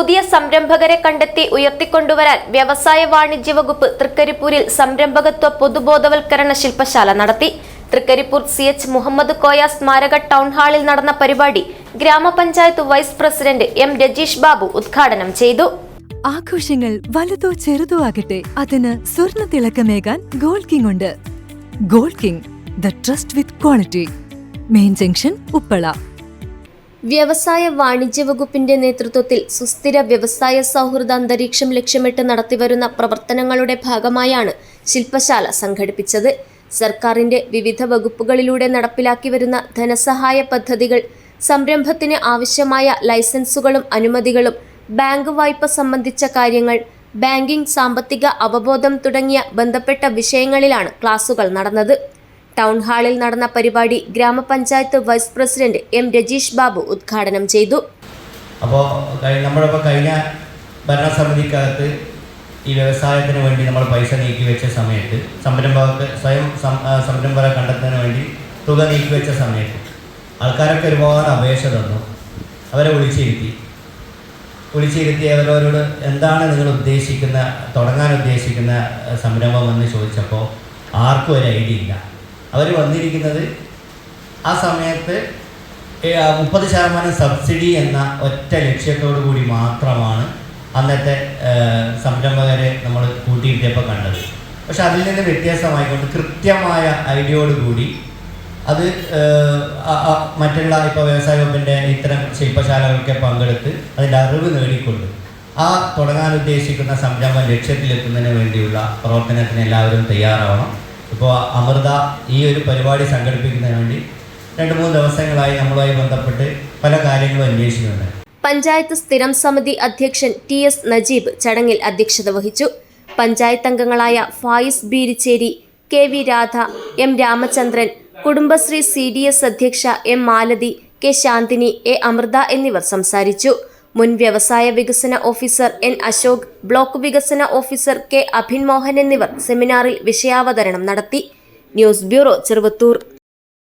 പുതിയ സംരംഭകരെ കണ്ടെത്തി ഉയർത്തിക്കൊണ്ടുവരാൻ വ്യവസായ വാണിജ്യ വകുപ്പ് തൃക്കരിപ്പൂരിൽ സംരംഭകത്വ പൊതുബോധവൽക്കരണ ശില്പശാല നടത്തി. തൃക്കരിപ്പൂർ CH മുഹമ്മദ് കോയ സ്മാരക ടൗൺ ഹാളിൽ നടന്ന പരിപാടി ഗ്രാമപഞ്ചായത്ത് vice president M Rajeesh Babu ഉദ്ഘാടനം ചെയ്തു. ആഘോഷങ്ങൾ വലുതോ ചെറുതോ ആകട്ടെ, അതിന് സ്വർണ്ണ തിളക്കമേകാൻ ഗോൾഡ് കിങ് ഉണ്ട്. Gold king, the trust with quality. Main junction, Uppala. വ്യവസായ വാണിജ്യ വകുപ്പിന്റെ നേതൃത്വത്തിൽ സുസ്ഥിര വ്യവസായ സൗഹൃദ അന്തരീക്ഷം ലക്ഷ്യമിട്ട് നടത്തിവരുന്ന പ്രവർത്തനങ്ങളുടെ ഭാഗമായാണ് ശില്പശാല സംഘടിപ്പിച്ചത്. സർക്കാരിന്റെ വിവിധ വകുപ്പുകളിലൂടെ നടപ്പിലാക്കി വരുന്ന ധനസഹായ പദ്ധതികൾ, സംരംഭത്തിന് ആവശ്യമായ ലൈസൻസുകളും അനുമതികളും, ബാങ്ക് വായ്പ സംബന്ധിച്ച കാര്യങ്ങൾ, ബാങ്കിംഗ്, സാമ്പത്തിക അവബോധം തുടങ്ങിയ ബന്ധപ്പെട്ട വിഷയങ്ങളിലാണ് ക്ലാസുകൾ നടന്നത്. ടൗൺ ഹാളിൽ നടന്ന പരിപാടി ഗ്രാമപഞ്ചായത്ത് vice president M Rajeesh Babu ഉദ്ഘാടനം ചെയ്തു. അപ്പോൾ നമ്മളിപ്പോൾ കഴിഞ്ഞ ഭരണസമിതിക്കകത്ത് ഈ വ്യവസായത്തിന് വേണ്ടി നമ്മൾ പൈസ നീക്കി വെച്ച സമയത്ത്, സംരംഭകർക്ക് സ്വയം സംരംഭകരെ കണ്ടെത്തുന്നതിന് വേണ്ടി തുക നീക്കി വെച്ച സമയത്ത് ആൾക്കാരൊക്കെ ഒരുപാട് അപേക്ഷ തന്നു. അവരെ വിളിച്ചിരുത്തി അവരോട് എന്താണ് നിങ്ങൾ തുടങ്ങാൻ ഉദ്ദേശിക്കുന്ന സംരംഭം എന്ന് ചോദിച്ചപ്പോൾ ആർക്കും ഒരു ഐഡിയ ഇല്ല. അവർ വന്നിരിക്കുന്നത് ആ സമയത്ത് 30% സബ്സിഡി എന്ന ഒറ്റ ലക്ഷ്യത്തോടു കൂടി മാത്രമാണ് അന്നത്തെ സംരംഭകരെ നമ്മൾ കൂട്ടിയിരുത്തിയപ്പോൾ കണ്ടത്. പക്ഷെ അതിൽ നിന്ന് വ്യത്യാസമായിക്കൊണ്ട് കൃത്യമായ ഐഡിയയോടുകൂടി അത് മറ്റുള്ള ഇപ്പോൾ വ്യവസായ വകുപ്പിൻ്റെ ഇത്തരം ശില്പശാലകളൊക്കെ പങ്കെടുത്ത് അതിൻ്റെ അറിവ് നേടിക്കൊണ്ട് ആ തുടങ്ങാൻ ഉദ്ദേശിക്കുന്ന സംരംഭം ലക്ഷ്യത്തിലെത്തുന്നതിന് വേണ്ടിയുള്ള പ്രവർത്തനത്തിന് എല്ലാവരും തയ്യാറാവണം. ഇപ്പോൾ അമൃത ഈ ഒരു പരിപാടി സംഘടിപ്പിക്കുന്നതിന് വേണ്ടി 2-3 ദിവസങ്ങളായി നമ്മളുമായി ബന്ധപ്പെട്ട് പല കാര്യങ്ങളും അന്വേഷിക്കുന്നുണ്ട്. പഞ്ചായത്ത് സ്ഥിരം സമിതി അധ്യക്ഷൻ TS നജീബ് ചടങ്ങിൽ അധ്യക്ഷത വഹിച്ചു. പഞ്ചായത്ത് അംഗങ്ങളായ Fayis Beerichery, KV Radha, M Ramachandran, Kudumbashree CDS അധ്യക്ഷ M Malathi, K Shanthini, A Amrita എന്നിവർ സംസാരിച്ചു. മുൻ വ്യവസായ വികസന ഓഫീസർ N അശോക്, ബ്ലോക്ക് വികസന ഓഫീസർ K അഭിൻ മോഹൻ എന്നിവർ സെമിനാറിൽ വിഷയാവതരണം നടത്തി. News bureau, Cheruvathur.